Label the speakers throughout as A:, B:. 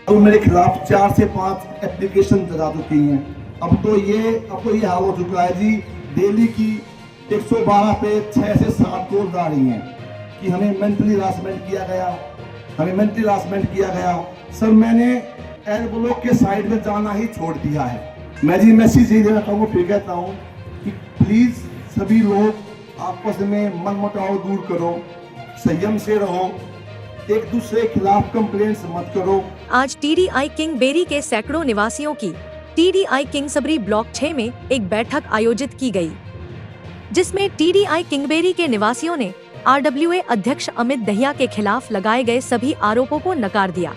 A: तो मेरे खिलाफ 4 से 5 एप्लीकेशन लगा चुकी हैं। अब तो ये हाल हो चुका है जी, दिल्ली की 112 पे 6 से 7 कॉल आ रही हैं कि हमें मेंटली हरासमेंट किया गया। सर मैंने एल ब्लॉक के साइड में जाना ही छोड़ दिया है। मैं जी मैसेज यही देना चाहूँगा, फिर कहता हूँ कि प्लीज सभी लोग आपस में मनमुटाव दूर करो, संयम से रहो, एक दूसरे के खिलाफ कंप्लेंट्स मत करो।
B: आज टीडीआई किंगबेरी के सैकड़ों निवासियों की टीडीआई किंगसबरी ब्लॉक 6 में एक बैठक आयोजित की गई, जिसमें टीडीआई किंगबेरी के निवासियों ने आरडब्ल्यूए अध्यक्ष अमित दहिया के खिलाफ लगाए गए सभी आरोपों को नकार दिया।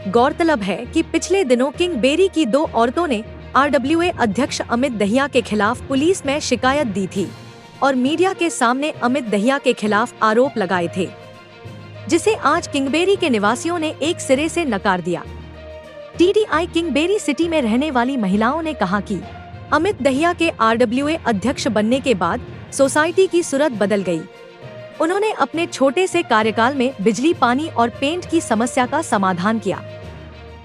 B: गौरतलब है कि पिछले दिनों किंगबेरी की 2 औरतों ने आरडब्ल्यूए अध्यक्ष अमित दहिया के खिलाफ पुलिस में शिकायत दी थी और मीडिया के सामने अमित दहिया के खिलाफ आरोप लगाए थे, जिसे आज किंगबेरी के निवासियों ने एक सिरे से नकार दिया। टीडीआई किंगबेरी सिटी में रहने वाली महिलाओं ने कहा कि अमित दहिया के आरडब्ल्यूए अध्यक्ष बनने के बाद सोसाइटी की सूरत बदल गई। उन्होंने अपने छोटे से कार्यकाल में बिजली, पानी और पेंट की समस्या का समाधान किया।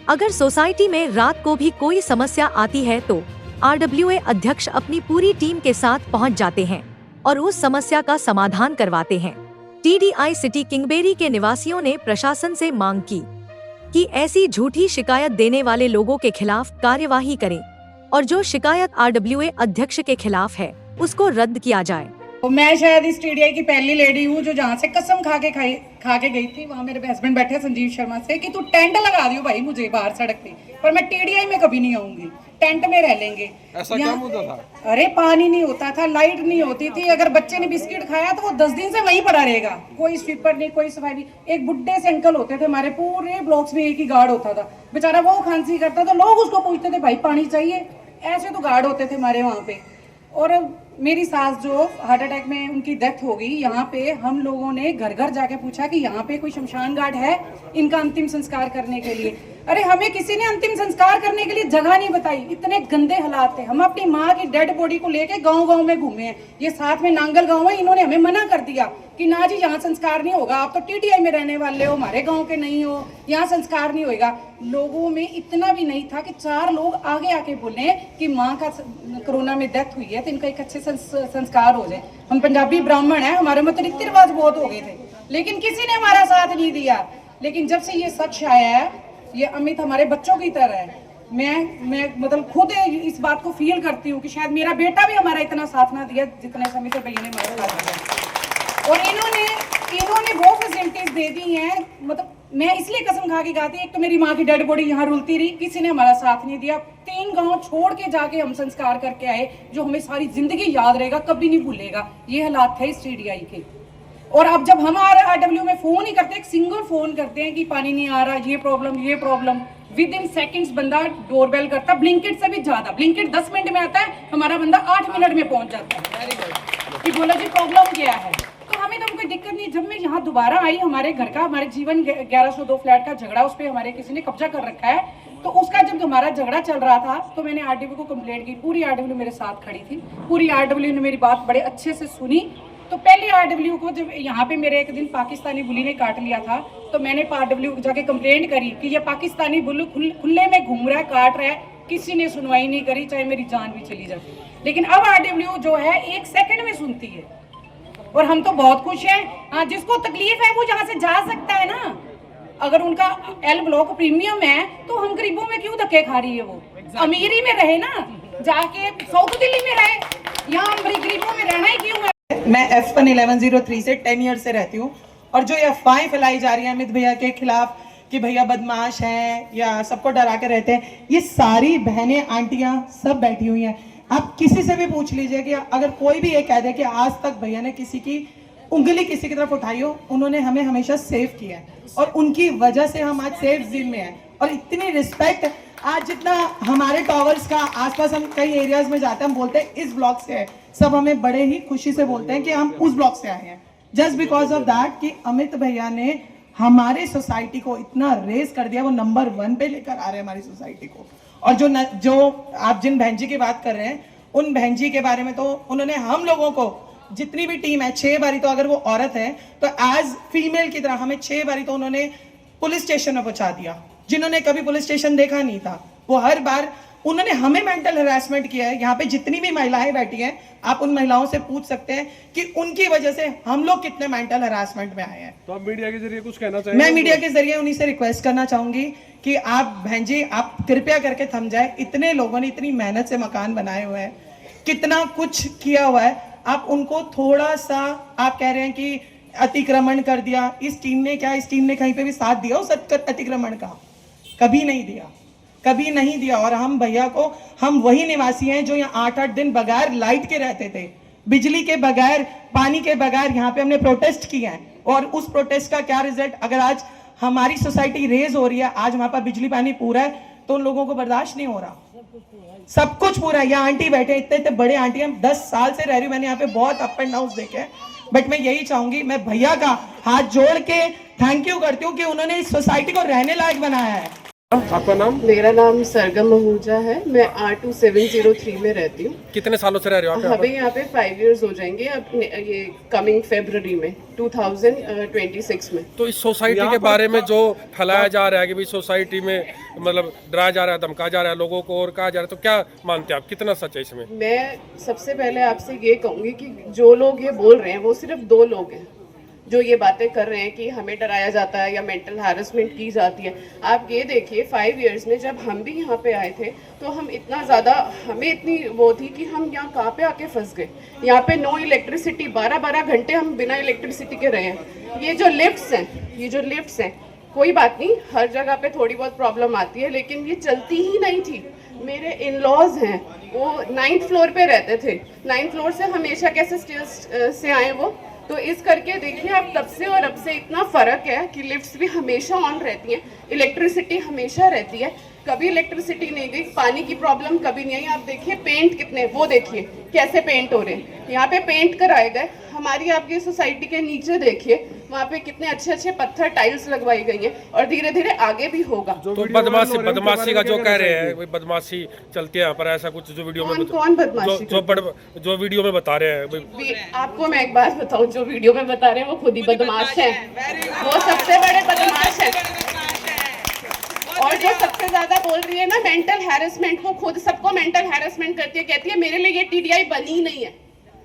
B: अगर सोसाइटी में रात को भी कोई समस्या आती है तो आरडब्ल्यूए अध्यक्ष अपनी पूरी टीम के साथ पहुंच जाते हैं और उस समस्या का समाधान करवाते हैं। टीडीआई सिटी किंगबेरी के निवासियों ने प्रशासन से मांग की कि ऐसी झूठी शिकायत देने वाले लोगों के खिलाफ कार्यवाही करें और जो शिकायत आरडब्ल्यूए अध्यक्ष के खिलाफ है उसको रद्द किया जाए।
C: तो मैं शायद इस टीडीआई की पहली लेडी हूँ जो जहाँ से कसम खा के गई थी। वहाँ मेरे हस्बैंड बैठे संजीव शर्मा से कि तू टेंट लगा दियो भाई मुझे बाहर सड़क पे, पर मैं टीडीआई में कभी नहीं आऊंगी, टेंट में रह लेंगे।
D: ऐसा क्या मुद्दा था?
C: अरे पानी नहीं होता था, लाइट नहीं होती थी, अगर बच्चे ने बिस्किट खाया तो वो 10 दिन से वहीं पड़ा रहेगा, कोई स्वीपर नहीं, कोई सफाई नहीं। एक बुड्ढे से अंकल होते थे हमारे पूरे ब्लॉक्स में, एक ही गार्ड होता था, बेचारा वो खांसी करता था, लोग उसको पूछते थे भाई पानी चाहिए, ऐसे तो गार्ड होते थे हमारे वहाँ पे। और मेरी सास जो हार्ट अटैक में उनकी डेथ हो गई, यहाँ पे हम लोगों ने घर घर जाके पूछा कि यहाँ पे कोई शमशान घाट है इनका अंतिम संस्कार करने के लिए। अरे हमें किसी ने अंतिम संस्कार करने के लिए जगह नहीं बताई, इतने गंदे हालात थे। हम अपनी माँ की डेड बॉडी को लेके गांव-गांव में घूमे हैं, ये साथ में नांगल गांव है, इन्होंने हमें मना कर दिया कि ना जी यहाँ संस्कार नहीं होगा, आप तो टीटीआई में रहने वाले हो, हमारे गाँव के नहीं हो, यहाँ संस्कार नहीं होगा। लोगों में इतना भी नहीं था कि 4 लोग आगे आके बोले कि माँ का कोरोना में डेथ हुई है तो इनका एक अच्छे संस्कार हो जाए। हम पंजाबी ब्राह्मण है, हमारे में तो रीति रिवाज बहुत हो गए थे, लेकिन किसी ने हमारा साथ नहीं दिया। लेकिन जब से ये सच आया है, ये अमित हमारे बच्चों की तरह है, मैं मतलब खुद इस बात को फील करती हूँ कि शायद मेरा बेटा भी हमारा इतना साथ ना दिया जितने अमित भैया ने हमारा साथ दिया। और इन्होंने वो फैसिलिटीज दे दी हैं, मतलब मैं इसलिए कसम खा के गाती, एक तो मेरी माँ की डेड बॉडी यहाँ रुलती रही, किसी ने हमारा साथ नहीं दिया। 3 गांव छोड़ के जाके हम संस्कार करके आए, जो हमें सारी जिंदगी याद रहेगा, कभी नहीं भूलेगा। ये हालात थे इस टीडीआई के। और अब जब हम आरडब्ल्यू में फोन ही करते हैं, एक सिंगल फोन करते हैं कि पानी नहीं आ रहा, ये प्रॉब्लम, विद इन सेकेंड्स बंदा डोरबेल करता, ब्लिंकिट से भी ज्यादा, ब्लिंकिट 10 मिनट में आता है, हमारा बंदा 8 मिनट में पहुंच जाता है कि बोला जी प्रॉब्लम क्या है। तो हमें तो कोई दिक्कत नहीं। जब मैं यहाँ दोबारा आई, हमारे घर का, हमारे जीवन 1102 फ्लैट का झगड़ा, उस पर हमारे किसी ने कब्जा कर रखा है, तो उसका जब हमारा झगड़ा चल रहा था तो मैंने आरडब्ल्यू को कंप्लेंट की। पूरी आरडब्ल्यू मेरे साथ खड़ी थी, पूरी आरडब्ल्यू ने मेरी बात बड़े अच्छे से सुनी। तो पहले आरडब्ल्यू को जब यहाँ पे मेरे एक दिन पाकिस्तानी बुली ने काट लिया था, तो मैंने आरडब्ल्यू को जाके कंप्लेंट करी कि ये पाकिस्तानी बुल खुले में घूम रहा है, काट रहा है, किसी ने सुनवाई नहीं करी, चाहे मेरी जान भी चली जाए। लेकिन अब आरडब्ल्यू जो है 1 सेकंड में सुनती है और हम तो बहुत खुश हैं। हाँ, जिसको तकलीफ है वो यहाँ से जा सकता है ना। अगर उनका एल ब्लॉक प्रीमियम है तो हम गरीबों में क्यों धक्के खा रही है? वो अमीरी में रहे ना, जाके साउथ दिल्ली में रहे, यहाँ गरीबों में रहना ही क्यों है? मैं F11103 से 10 ईयर से रहती हूँ, और जो ये अफवाहें फैलाई जा रही है अमित भैया के खिलाफ कि भैया बदमाश हैं या सबको डरा के रहते हैं, ये सारी बहनें आंटियां सब बैठी हुई हैं। आप किसी से भी पूछ लीजिए कि अगर कोई भी ये कह दे कि आज तक भैया ने किसी की उंगली किसी की तरफ उठाई हो, उन्होंने हमें हमेशा सेव किया है और उनकी वजह से हम आज सेफ जोन में हैं। और इतनी रिस्पेक्ट आज जितना हमारे टॉवर्स का आसपास, हम कई एरियाज में जाते हैं, हम बोलते हैं इस ब्लॉक से है, सब हमें बड़े ही खुशी से बोलते हैं कि हम उस ब्लॉक से आए हैं, जस्ट बिकॉज ऑफ दैट कि अमित भैया ने हमारे सोसाइटी को इतना रेस कर दिया, वो नंबर 1 पे लेकर आ रहे हैं हमारी सोसाइटी को। और जो आप जिन बहन जी की बात कर रहे हैं, उन बहन जी के बारे में तो उन्होंने हम लोगों को, जितनी भी टीम है, 6 बारी तो अगर वो औरत है तो एज फीमेल की तरह हमें 6 बारी तो उन्होंने पुलिस स्टेशन में पहुंचा दिया,
D: जिन्होंने कभी पुलिस स्टेशन देखा नहीं था, वो हर बार उन्होंने हमें मेंटल हरासमेंट किया है। यहाँ पे जितनी भी महिलाएं बैठी हैं, आप उन महिलाओं से पूछ सकते हैं कि उनकी वजह से हम लोग कितने मेंटल हरासमेंट में आए हैं।
E: तो आप मीडिया के जरिए कुछ कहना चाहेंगे?
D: मैं मीडिया के जरिए उन्हीं से रिक्वेस्ट करना चाहूंगी कि आप बहन जी, आप कृपया करके थम जाए। इतने लोगों ने इतनी मेहनत से मकान बनाए हुए हैं, कितना कुछ किया हुआ है, आप उनको थोड़ा सा, आप कह रहे हैं कि अतिक्रमण कर दिया। इस टीम ने क्या, इस टीम ने कहीं पे भी साथ दिया उस अतिक्रमण का? कभी नहीं दिया, कभी नहीं दिया। और हम भैया को, हम वही निवासी हैं जो यहाँ 8-8 दिन बगैर लाइट के रहते थे, बिजली के बगैर, पानी के बगैर। यहाँ पे हमने प्रोटेस्ट किया है और उस प्रोटेस्ट का क्या रिजल्ट, अगर आज हमारी सोसाइटी रेज हो रही है, आज हमारे पास बिजली पानी पूरा है, तो उन लोगों को बर्दाश्त नहीं हो रहा। सब कुछ पूरा है। यहाँ आंटी बैठे, इतने इतने बड़े आंटी हैं, 10 साल से रह रही हूँ मैंने यहाँ पे, बहुत अप एंड डाउन देखे। बट मैं यही चाहूंगी, मैं भैया का हाथ जोड़ के थैंक यू करती हूँ कि उन्होंने इस सोसाइटी को रहने लायक बनाया है।
E: आपका नाम?
F: मेरा नाम सरगम महूजा है। मैं R2703 में रहती हूँ।
E: कितने सालों से रह रहे हो आप?
F: हमें यहाँ पे 5 इयर्स हो जाएंगे अब, ये कमिंग फरवरी में 2026 में।
E: तो इस सोसाइटी के बारे में जो फैलाया जा रहा है कि भाई सोसाइटी में मतलब डराया जा रहा है, धमकाया जा रहा है लोगों को और कहा जा रहा है, तो क्या मानते हैं आप, कितना सच है इसमें?
F: मैं सबसे पहले आपसे ये कहूँगी कि जो लोग ये बोल रहे हैं वो सिर्फ 2 लोग हैं जो ये बातें कर रहे हैं कि हमें डराया जाता है या मेंटल हैरेसमेंट की जाती है। आप ये देखिए, 5 इयर्स में जब हम भी यहाँ पे आए थे तो हम इतना ज़्यादा, हमें इतनी वो थी कि हम यहाँ कहाँ पे आके फंस गए। यहाँ पे नो इलेक्ट्रिसिटी, 12-12 घंटे हम बिना इलेक्ट्रिसिटी के रहे हैं। ये जो लिफ्ट्स हैं, कोई बात नहीं, हर जगह पे थोड़ी बहुत प्रॉब्लम आती है, लेकिन ये चलती ही नहीं थी। मेरे इन लॉज हैं, वो 9th फ्लोर पे रहते थे। 9th फ्लोर से हमेशा कैसे स्टेयर्स से आए वो, तो इस करके देखिए आप, तब से और अब से इतना फ़र्क है कि लिफ्ट्स भी हमेशा ऑन रहती हैं, इलेक्ट्रिसिटी हमेशा रहती है, कभी इलेक्ट्रिसिटी नहीं गई, पानी की प्रॉब्लम कभी नहीं आई। आप देखिए पेंट कितने, वो देखिए कैसे पेंट हो रहे हैं, यहाँ पे पेंट कराए गए। हमारी आपकी सोसाइटी के नीचे देखिए, वहाँ पे कितने अच्छे अच्छे पत्थर टाइल्स लगवाई गई हैं और धीरे धीरे आगे भी होगा।
E: तो बदमाशी का जो कह रहे हैं, वही बदमाशी चलती है यहाँ पर, ऐसा कुछ जो वीडियो में
F: कौन बदमाशी
E: जो वीडियो में बता रहे हैं?
F: आपको मैं एक बात बताऊं, जो वीडियो में बता रहे हैं वो खुद ही बदमाश है, वो सबसे बड़े बदमाश है। और जो सबसे ज्यादा बोल रही है ना मेंटल हैरेसमेंट, वो खुद सबको मेंटल हैरेसमेंट करती है, कहती है मेरे लिए ये टीडीआई बनी नहीं है।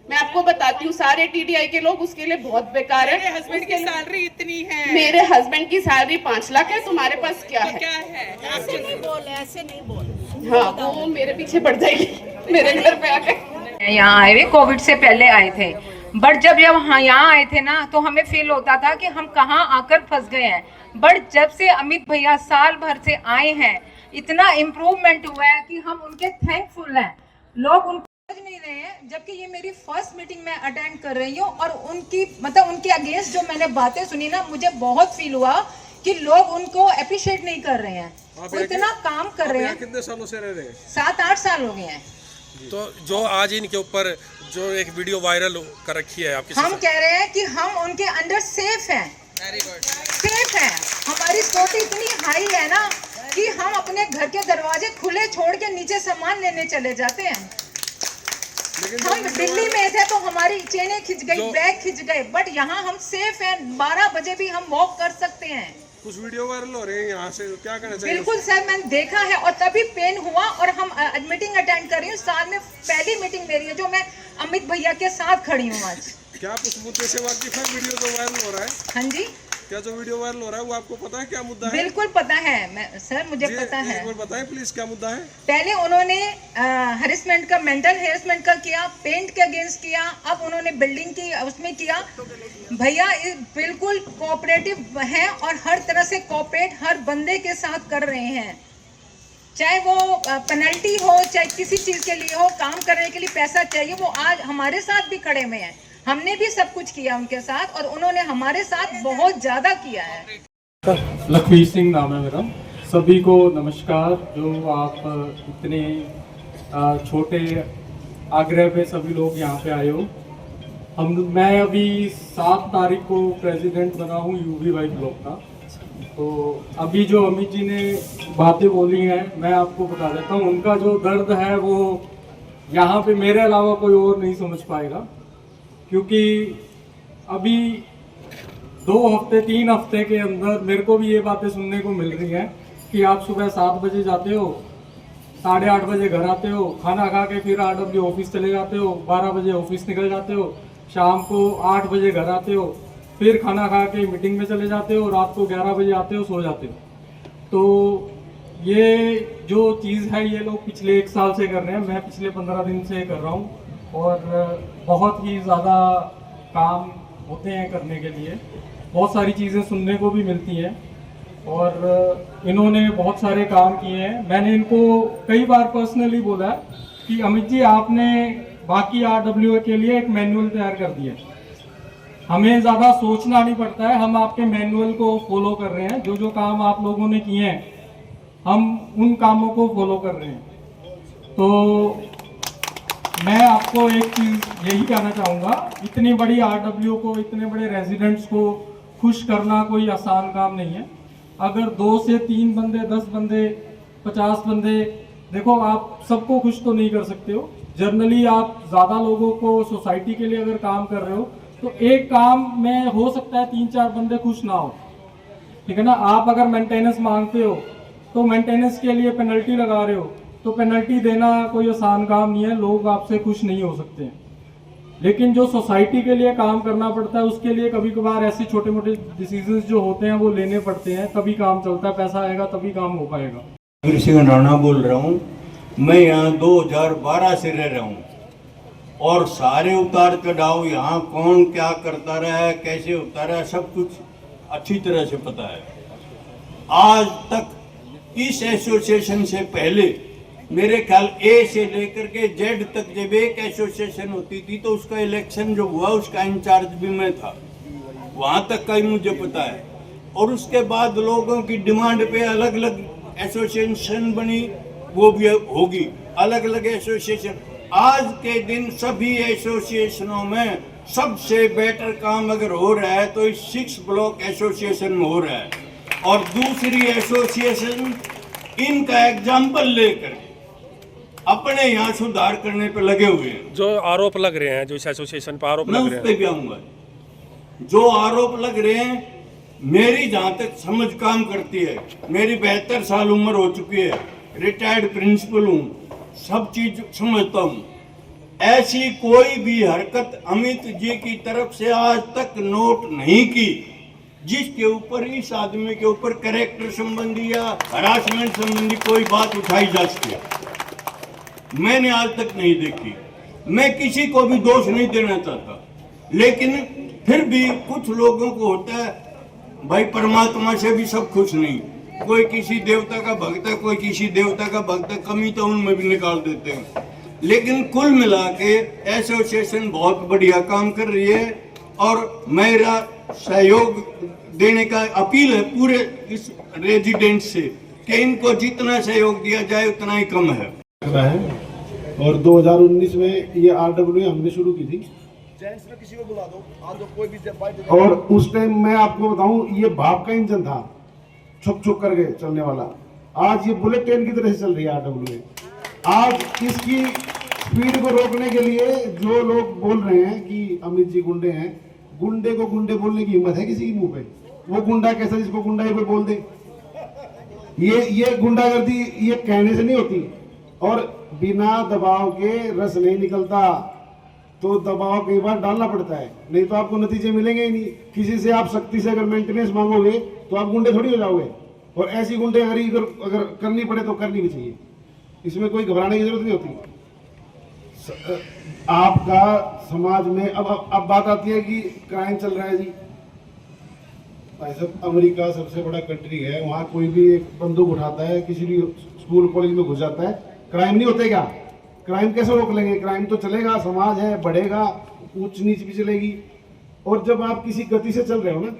F: मैं आपको बताती हूँ, सारे टीडीआई के लोग उसके लिए बहुत बेकार है।
G: मेरे हस्बैंड की सैलरी इतनी है,
F: मेरे हस्बैंड की सैलरी 5 लाख है, तुम्हारे पास क्या है?
G: क्या है? ऐसे नहीं बोल।
F: हाँ, वो मेरे पीछे पड़ जाएगी मेरे घर पे आके।
H: यहाँ आए हुए कोविड से पहले आए थे, बट जब यहाँ आए थे ना तो हमें फील होता था कि हम कहाँ आकर फंस गए हैं। बट जब से अमित भैया साल भर से आए हैं, इतना इम्प्रूवमेंट हुआ है कि हम उनके थैंकफुल हैं। लोग उनको समझ नहीं रहे हैं, जबकि ये मेरी फर्स्ट मीटिंग में अटेंड कर रही हूँ और उनके अगेंस्ट जो मैंने बातें सुनी ना, मुझे बहुत फील हुआ कि लोग उनको अप्रिशिएट नहीं कर रहे हैं। वो इतना काम कर रहे हैं।
E: कितने सालों से रह रहे हैं?
H: 7-8 साल हो गए हैं।
E: तो जो आज इनके ऊपर जो एक वीडियो वायरल कर रखी है आपकी,
H: हम कह रहे हैं कि हम उनके अंडर सेफ हैं, सेफ हैं। हमारी सिक्योरिटी इतनी हाई है ना कि हम अपने घर के दरवाजे खुले छोड़ के नीचे सामान लेने चले जाते हैं। हम दिल्ली में थे तो हमारी चेनें खिंच गई, बैग खिंच गए, बट यहाँ हम सेफ हैं। 12 बजे भी हम वॉक कर सकते हैं।
E: कुछ वीडियो वायरल हो रहे हैं यहाँ से, क्या कहना चाहिए?
H: बिल्कुल सर, मैंने देखा है और तभी पेन हुआ। और हम मीटिंग अटेंड कर रही हूँ, साल में पहली मीटिंग मेरी है जो मैं अमित भैया के साथ खड़ी हूँ आज।
E: क्या आप उस मुद्दे से वाकिफ है? वीडियो जो वायरल हो रहा है,
H: हाँ जी,
E: क्या जो वीडियो वायरल हो रहा है वो आपको पता है क्या मुद्दा है?
H: बिल्कुल पता है सर, मुझे पता है।
E: एक बार बताएं प्लीज, क्या मुद्दा है?
H: पहले उन्होंने हरेसमेंट का, मेंटल हेरेसमेंट का किया, पेंट के अगेंस्ट किया, अब उन्होंने बिल्डिंग की उसमें किया। भैया बिल्कुल कोऑपरेटिव हैं और हर तरह से कोऑपरेट हर बंदे के साथ कर रहे हैं, चाहे वो पेनल्टी हो, चाहे किसी चीज के लिए हो, काम करने के लिए पैसा चाहिए, वो आज हमारे साथ भी खड़े हुए हैं। हमने भी सब कुछ किया उनके साथ और उन्होंने हमारे साथ बहुत ज्यादा किया है।
I: लखवीर सिंह नाम है मेरा। सभी को नमस्कार। जो आप इतने छोटे आग्रह पे सभी लोग यहाँ पे आए हो। मैं अभी 7 तारीख को प्रेसिडेंट बना हूँ UVY ब्लॉक का। तो अभी जो अमित जी ने बातें बोली हैं, मैं आपको बता देता हूँ, उनका जो दर्द है वो यहाँ पे मेरे अलावा कोई और नहीं समझ पाएगा। क्योंकि अभी 2 हफ्ते 3 हफ्ते के अंदर मेरे को भी ये बातें सुनने को मिल रही हैं कि आप सुबह 7 बजे जाते हो, 8:30 बजे घर आते हो, खाना खा के फिर RW ऑफिस चले जाते हो, 12 बजे ऑफिस निकल जाते हो, शाम को 8 बजे घर आते हो, फिर खाना खा के मीटिंग में चले जाते हो, रात को 11 बजे आते हो, सो जाते हो। तो ये जो चीज़ है ये लोग पिछले 1 साल से कर रहे हैं, मैं पिछले 15 दिन से कर रहा हूँ और बहुत ही ज़्यादा काम होते हैं करने के लिए, बहुत सारी चीज़ें सुनने को भी मिलती हैं और इन्होंने बहुत सारे काम किए हैं। मैंने इनको कई बार पर्सनली बोला कि अमित जी आपने बाकी RWA के लिए एक मैनुअल तैयार कर दिया, हमें ज़्यादा सोचना नहीं पड़ता है, हम आपके मैनुअल को फॉलो कर रहे हैं, जो जो काम आप लोगों ने किए हैं हम उन कामों को फॉलो कर रहे हैं। तो मैं आपको एक चीज़ यही कहना चाहूँगा, इतनी बड़ी RW को, इतने बड़े रेजिडेंट्स को खुश करना कोई आसान काम नहीं है। अगर 2 से 3 बंदे, 10 बंदे, 50 बंदे, देखो आप सबको खुश तो नहीं कर सकते हो, जनरली आप ज़्यादा लोगों को सोसाइटी के लिए अगर काम कर रहे हो तो एक काम में हो सकता है 3-4 बंदे खुश ना हो, ठीक है ना। आप अगर मेंटेनेंस मांगते हो तो मेंटेनेंस के लिए पेनल्टी लगा रहे हो, तो पेनल्टी देना कोई आसान काम नहीं है, लोग आपसे खुश नहीं हो सकते हैं। लेकिन जो सोसाइटी के लिए काम करना पड़ता है उसके लिए कभी कभार ऐसे छोटे मोटे डिसीजंस जो होते हैं वो लेने पड़ते हैं, तभी काम चलता है, पैसा आएगा तभी काम हो पाएगा।
J: वीर सिंह राणा बोल रहा हूँ, मैं यहाँ 2012 से रह रहा हूँ और सारे उतार चढ़ाव यहाँ कौन क्या करता रहा है, कैसे होता रहा है, सब कुछ अच्छी तरह से पता है। आज तक इस एसोसिएशन से पहले मेरे ख्याल A से लेकर के Z तक जब एक एसोसिएशन होती थी तो उसका इलेक्शन जो हुआ उसका इंचार्ज भी मैं था, वहाँ तक का ही मुझे पता है। और उसके बाद लोगों की डिमांड पे अलग अलग एसोसिएशन बनी, वो भी होगी अलग अलग एसोसिएशन। आज के दिन सभी एसोसिएशनों में सबसे बेटर काम अगर हो रहा है तो इस 6 ब्लॉक एसोसिएशन में हो रहा है। और दूसरी एसोसिएशन इनका एग्जाम्पल लेकर अपने यहाँ सुधार करने पे लगे हुए हैं।
E: जो आरोप लग रहे हैं, जो इस एसोसिएशन पर आरोप लग रहे हैं,
J: मैं उस पे भी आऊंगा। जो आरोप लग रहे हैं, मेरी जहाँ तक समझ काम करती है, मेरी 72 साल उम्र हो चुकी है, रिटायर्ड प्रिंसिपल हूँ, सब चीज समझता हूँ। ऐसी कोई भी हरकत अमित जी की तरफ से आज तक नोट नहीं की जिसके ऊपर इस आदमी के ऊपर कैरेक्टर संबंधी या हरासमेंट संबंधी कोई बात उठाई जा सके, मैंने आज तक नहीं देखी। मैं किसी को भी दोष नहीं देना चाहता, लेकिन फिर भी कुछ लोगों को होता है भाई परमात्मा से भी सब खुश नहीं, कोई किसी देवता का भक्त है, कोई किसी देवता का भक्त है, कमी तो उनमें भी निकाल देते हैं। लेकिन कुल मिला के एसोसिएशन बहुत बढ़िया काम कर रही है और मेरा सहयोग देने का अपील है पूरे इस रेजिडेंट से कि इनको जितना सहयोग दिया जाए उतना ही कम है।
A: और 2019 में ये RWA हमने शुरू की थी
K: किसी को बुला दो, आज कोई भी
A: और उस टाइम मैं आपको बताऊं ये भाप का इंजन था, छुक छुक करके चलने वाला। आज ये बुलेट ट्रेन की तरह से चल रही है RWA। आज इसकी स्पीड को रोकने के लिए जो लोग बोल रहे हैं कि अमित जी गुंडे हैं, गुंडे को गुंडे बोलने की हिम्मत है किसी के मुंह पे? वो गुंडा कैसा जिसको गुंडा ही कोई बोल दे? ये गुंडागर्दी ये कहने से नहीं होती, और बिना दबाव के रस नहीं निकलता, तो दबाव कई बार डालना पड़ता है, नहीं तो आपको नतीजे मिलेंगे ही नहीं। किसी से आप सख्ती से अगर मेंटेनेंस मांगोगे तो आप गुंडे थोड़ी हो जाओगे, और ऐसी गुंडेगिरी अगर करनी पड़े तो करनी भी चाहिए, इसमें कोई घबराने की जरूरत नहीं होती। आपका समाज में अब बात आती है कि क्राइम चल रहा है जी। भाई साहब, अमेरिका सबसे बड़ा कंट्री है, वहाँ कोई भी एक बंदूक उठाता है, किसी भी स्कूल कॉलेज में घुस जाता है, क्राइम नहीं होते क्या? क्राइम कैसे रोक लेंगे? क्राइम तो चलेगा, समाज है, बढ़ेगा, ऊंच नीच भी चलेगी। और जब आप किसी गति से चल रहे हो ना,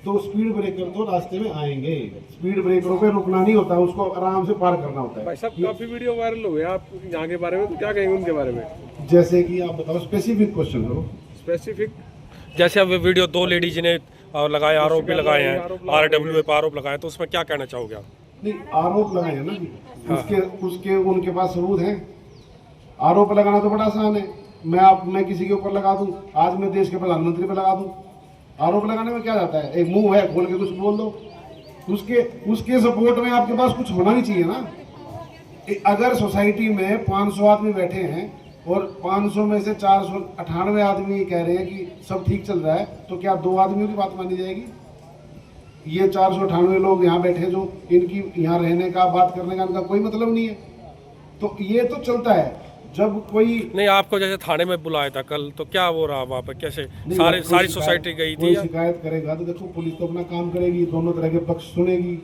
A: तो स्पीड ब्रेकर तो रास्ते में आएंगे। स्पीड ब्रेकरों पे रुकना नहीं होता, उसको आराम से पार करना होता है।
E: भाई साहब, काफी वीडियो वायरल हुए, आप यहाँ के बारे में तो क्या कहेंगे उनके बारे में?
A: जैसे कि आप बताओ, स्पेसिफिक क्वेश्चन करो।
E: स्पेसिफिक जैसे अब वीडियो 2 लेडीज ने लगाए, आरोप भी लगाए हैं, RWA पर आरोप लगाए, तो उसमें क्या कहना चाहोगे आप?
A: नहीं, आरोप लगाए हैं ना जी, उसके उनके पास सबूत हैं। आरोप लगाना तो बड़ा आसान है, मैं किसी के ऊपर लगा दूं, आज मैं देश के प्रधानमंत्री पे लगा दूं। आरोप लगाने में क्या जाता है? एक मुंह है, खोल के कुछ बोल दो,
K: उसके सपोर्ट में आपके पास कुछ होना भी चाहिए ना। अगर सोसाइटी में 500 आदमी बैठे हैं और 500 में से 498 आदमी कह रहे हैं कि सब ठीक चल रहा है, तो क्या 2 आदमियों की बात मानी जाएगी? ये 498 लोग यहाँ बैठे जो इनकी यहाँ रहने का, बात करने का इनका कोई मतलब नहीं है। तो ये तो चलता है। जब कोई
E: नहीं, आपको जैसे थाने में बुलाया था कल, तो क्या वो रहा वहाँ पर, कैसे सारी सोसाइटी गई थी?
K: शिकायत करेगा तो देखो पुलिस तो अपना काम करेगी, दोनों तरह के पक्ष सुनेगी।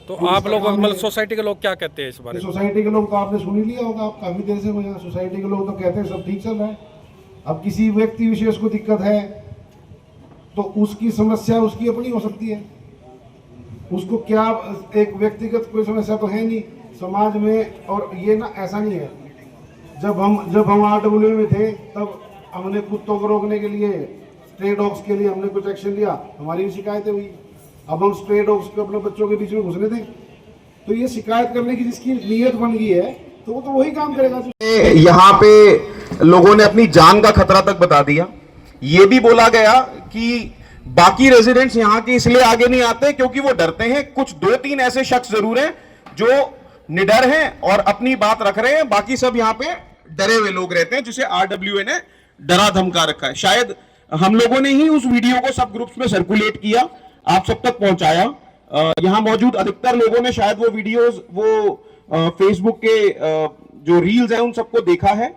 E: तो आप लोग मतलब सोसाइटी के लोग क्या कहते हैं इस बारे में?
K: सोसाइटी के लोग तो आपने सुन ही लिया होगा, आप काफी देर से यहाँ। सोसाइटी के लोग तो कहते हैं सब ठीक चल रहा है। अब किसी व्यक्ति विशेष को दिक्कत है तो उसकी समस्या उसकी अपनी हो सकती है, उसको क्या एक व्यक्तिगत कोई समस्या तो है नहीं समाज में। और ये ना ऐसा नहीं है, जब हम RWA में थे तब हमने कुत्तों को रोकने के लिए, स्ट्रे डॉग्स के लिए हमने कुछ एक्शन लिया, हमारी भी शिकायतें हुई। अब हम स्ट्रे डॉग्स को अपने बच्चों के बीच में घुसने दें? तो ये शिकायत करने की जिसकी नीयत बन गई है तो वो तो वही काम करेगा।
L: यहाँ पे लोगों ने अपनी जान का खतरा तक बता दिया। ये भी बोला गया कि बाकी रेजिडेंट्स यहाँ के इसलिए आगे नहीं आते क्योंकि वो डरते हैं। कुछ 2-3 ऐसे शख्स जरूर हैं जो निडर हैं और अपनी बात रख रहे हैं, बाकी सब यहाँ पे डरे हुए लोग रहते हैं जिसे RWA ने डरा धमका रखा है। शायद हम लोगों ने ही उस वीडियो को सब ग्रुप्स में सर्कुलेट किया, आप सब तक पहुंचाया। यहाँ मौजूद अधिकतर लोगों ने शायद वो वीडियोस, वो फेसबुक के जो रील्स हैं उन सबको देखा है।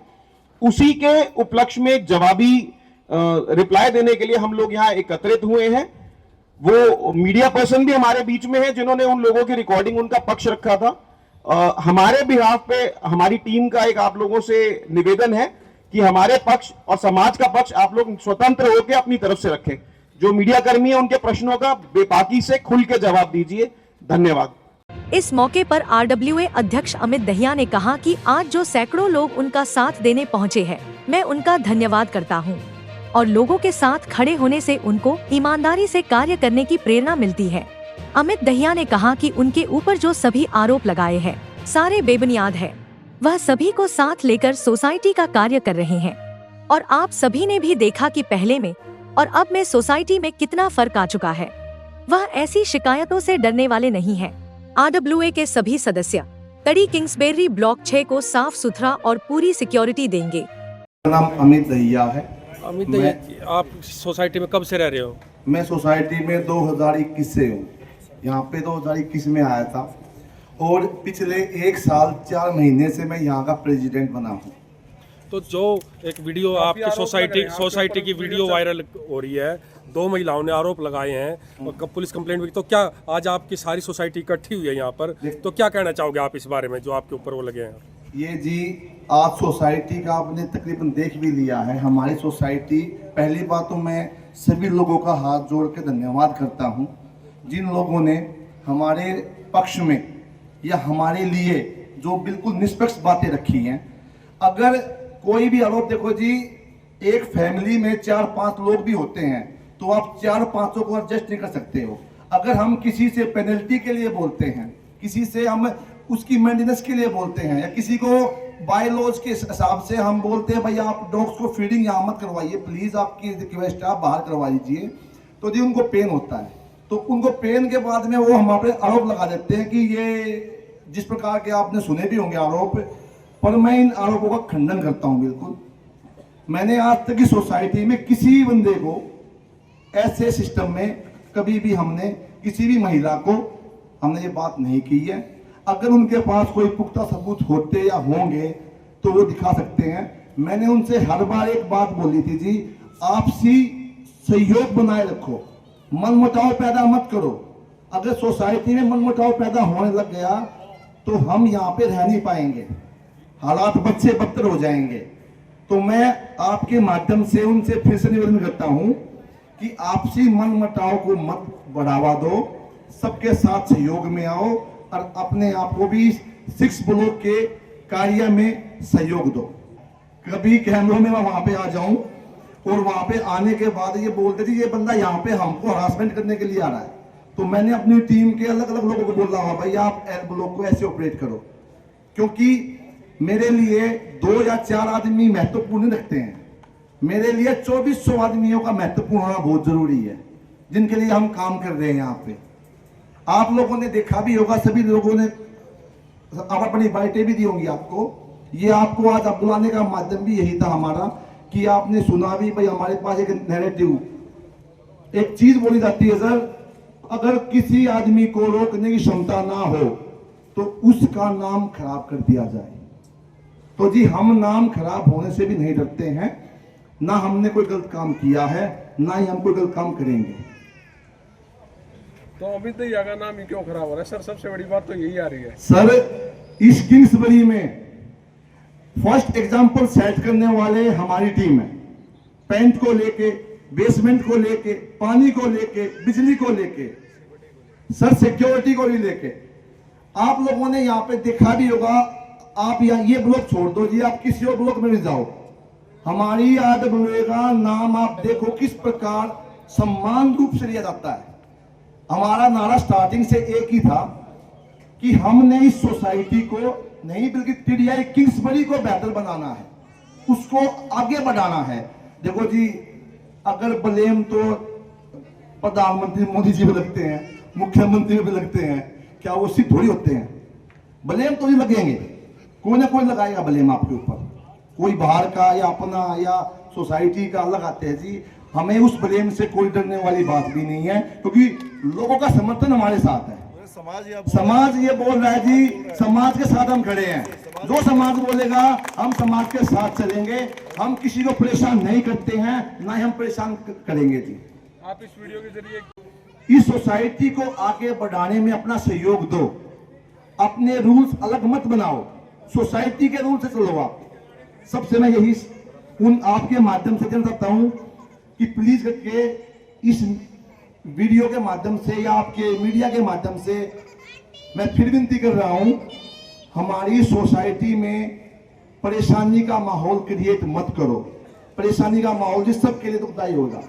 L: उसी के उपलक्ष्य में एक जवाबी रिप्लाई देने के लिए हम लोग यहाँ एकत्रित हुए हैं। वो मीडिया पर्सन भी हमारे बीच में है जिन्होंने उन लोगों की रिकॉर्डिंग, उनका पक्ष रखा था। हमारे बिहाफ पे हमारी टीम का एक आप लोगों से निवेदन है कि हमारे पक्ष और समाज का पक्ष आप लोग स्वतंत्र होकर अपनी तरफ से रखें। जो मीडिया कर्मी है उनके प्रश्नों का बेबाकी से खुल के जवाब दीजिए। धन्यवाद।
B: इस मौके पर RWA अध्यक्ष अमित दहिया ने कहा कि आज जो सैकड़ों लोग उनका साथ देने पहुंचे हैं, मैं उनका धन्यवाद करता हूं और लोगों के साथ खड़े होने से उनको ईमानदारी से कार्य करने की प्रेरणा मिलती है। अमित दहिया ने कहा कि उनके ऊपर जो सभी आरोप लगाए हैं सारे बेबुनियाद है। वह सभी को साथ लेकर सोसाइटी का कार्य कर रहे हैं और आप सभी ने भी देखा कि पहले में और अब में सोसाइटी में कितना फर्क आ चुका है। वह ऐसी शिकायतों से डरने वाले नहीं हैं। RWA के सभी सदस्य कड़ी किंग्सबेरी ब्लॉक 6 को साफ सुथरा और पूरी सिक्योरिटी देंगे।
A: मेरा नाम अमित दहिया है।
E: अमित दहिया, आप सोसाइटी में कब से रह रहे हो?
A: मैं सोसाइटी में 2021 से हूँ। यहाँ पे 2021 में आया था और पिछले 1 साल 4 महीने से मैं यहाँ का प्रेसिडेंट बना हूँ।
E: तो जो एक वीडियो आपकी सोसाइटी की वीडियो वायरल हो रही है, 2 महिलाओं ने आरोप लगाए हैं और पुलिस कंप्लेंट भी, तो क्या आज आपकी सारी सोसाइटी इकट्ठी हुई है यहाँ पर, तो क्या कहना चाहोगे आप इस बारे में जो आपके ऊपर वो लगे हैं?
A: ये जी आज सोसाइटी का आपने तकरीबन देख भी लिया है। हमारी सोसाइटी, पहली बात तो मैं सभी लोगों का हाथ जोड़ के धन्यवाद करता हूँ जिन लोगों ने हमारे पक्ष में या हमारे लिए जो बिल्कुल निष्पक्ष बातें रखी हैं। अगर कोई भी आरोप, देखो जी, एक फैमिली में 4-5 लोग भी होते हैं तो आप 4-5 को एडजस्ट नहीं कर सकते हो। अगर हम किसी से पेनल्टी के लिए बोलते हैं, किसी से हम उसकी मेंटेनेंस के लिए बोलते हैं, या किसी को बाय लॉज के हिसाब से हम बोलते हैं भाई आप डॉग्स को फीडिंग यहाँ मत करवाइए, प्लीज आपकी रिक्वेस्ट है आप बाहर करवा लीजिए, तो जी उनको पेन होता है। तो उनको पेन के बाद में वो हमारे आरोप लगा देते हैं कि ये जिस प्रकार के आपने सुने भी होंगे आरोप, पर मैं इन आरोपों का खंडन करता हूं। बिल्कुल, मैंने आज तक की सोसाइटी में किसी बंदे को ऐसे सिस्टम में कभी भी हमने किसी भी महिला को हमने ये बात नहीं की है। अगर उनके पास कोई पुख्ता सबूत होते या होंगे तो वो दिखा सकते हैं। मैंने उनसे हर बार एक बात बोली थी जी, आपसी सहयोग बनाए रखो, मनमुटाव पैदा मत करो। अगर सोसाइटी में मनमुटाव पैदा होने लग गया तो हम यहाँ पे रह नहीं पाएंगे, हालात बद से बदतर हो जाएंगे। तो मैं आपके माध्यम से उनसे फिर से निवेदन करता हूं कि आपसी मनमुटाव को मत बढ़ावा दो, सबके साथ सहयोग में आओ और अपने आप को भी 6 ब्लॉक के कार्य में सहयोग दो। कभी कैमरों में मैं वहां पे आ जाऊं और वहां पे आने के बाद ये बोलते थे ये बंदा यहाँ पे हमको हरासमेंट करने के लिए आ रहा है, तो मैंने अपनी टीम के अलग अलग लोगों को बोला हुआ भाई आप एल ब्लॉक को ऐसे ऑपरेट करो, क्योंकि मेरे लिए 2 या 4 आदमी महत्वपूर्ण रखते हैं। मेरे लिए 2400 आदमियों का महत्वपूर्ण होना बहुत जरूरी है जिनके लिए हम काम कर रहे हैं यहाँ पे। आप लोगों ने देखा भी होगा, सभी लोगों ने अपनी बाइटें भी दी होंगी आपको। ये आपको आज अब बुलाने का माध्यम भी यही था हमारा कि आपने सुना भी भाई हमारे पास एक नैरेटिव, एक चीज बोली जाती है सर, अगर किसी आदमी को रोकने की क्षमता ना हो तो उसका नाम खराब कर दिया जाए। तो जी हम नाम खराब होने से भी नहीं डरते हैं, ना हमने कोई गलत काम किया है, ना ही हम कोई गलत काम करेंगे।
E: तो अमित भैया का नाम ही क्यों खराब हो रहा है सर? सबसे बड़ी बात तो यही आ रही है
A: सर। इस किंग्सबरी में फर्स्ट एग्जांपल सेट करने वाले हमारी टीम है, पेंट को लेके, बेसमेंट को लेके, पानी को लेके, बिजली को लेके, सर सिक्योरिटी को भी लेके। आप लोगों ने यहाँ पे देखा भी होगा, आप ये ब्लॉक छोड़ दो जी, आप किसी और ब्लॉक में भी जाओ, हमारी आरडब्ल्यूए का नाम आप देखो किस प्रकार सम्मान रूप से लिया जाता है। हमारा नारा स्टार्टिंग से एक ही था कि हमने इस सोसाइटी को नहीं बल्कि टीडीआई किंग्सबरी को बेहतर बनाना है, उसको आगे बढ़ाना है। देखो जी, अगर ब्लेम तो प्रधानमंत्री मोदी जी पे लगते हैं, मुख्यमंत्री पे लगते हैं, क्या वो सिर्फ थोड़ी होते हैं? ब्लेम तो नहीं लगेंगे, कोई ना कोई लगाएगा ब्लेम आपके ऊपर, कोई बाहर का या अपना या सोसाइटी का लगाते हैं जी। हमें उस ब्लेम से कोई डरने वाली बात भी नहीं है, क्योंकि लोगों का समर्थन हमारे साथ है। समाज ये बोल रहा है जी, समाज के साथ हम खड़े हैं, जो समाज बोलेगा हम समाज के साथ चलेंगे, हम किसी को परेशान नहीं करते हैं, ना ही हम परेशान करेंगे जी।
E: आप इस वीडियो के जरिए
A: इस सोसाइटी को आगे बढ़ाने में अपना सहयोग दो, अपने रूल्स अलग मत बनाओ, सोसाइटी के रूल से चलो आप। सबसे मैं यही उन आपके माध्यम से कहना चाहता हूं कि प्लीज करके इस वीडियो के माध्यम से या आपके मीडिया के माध्यम से मैं फिर विनती कर रहा हूं, हमारी सोसाइटी में परेशानी का माहौल क्रिएट मत करो। परेशानी का माहौल जिस सबके लिए दुखदायी होगा।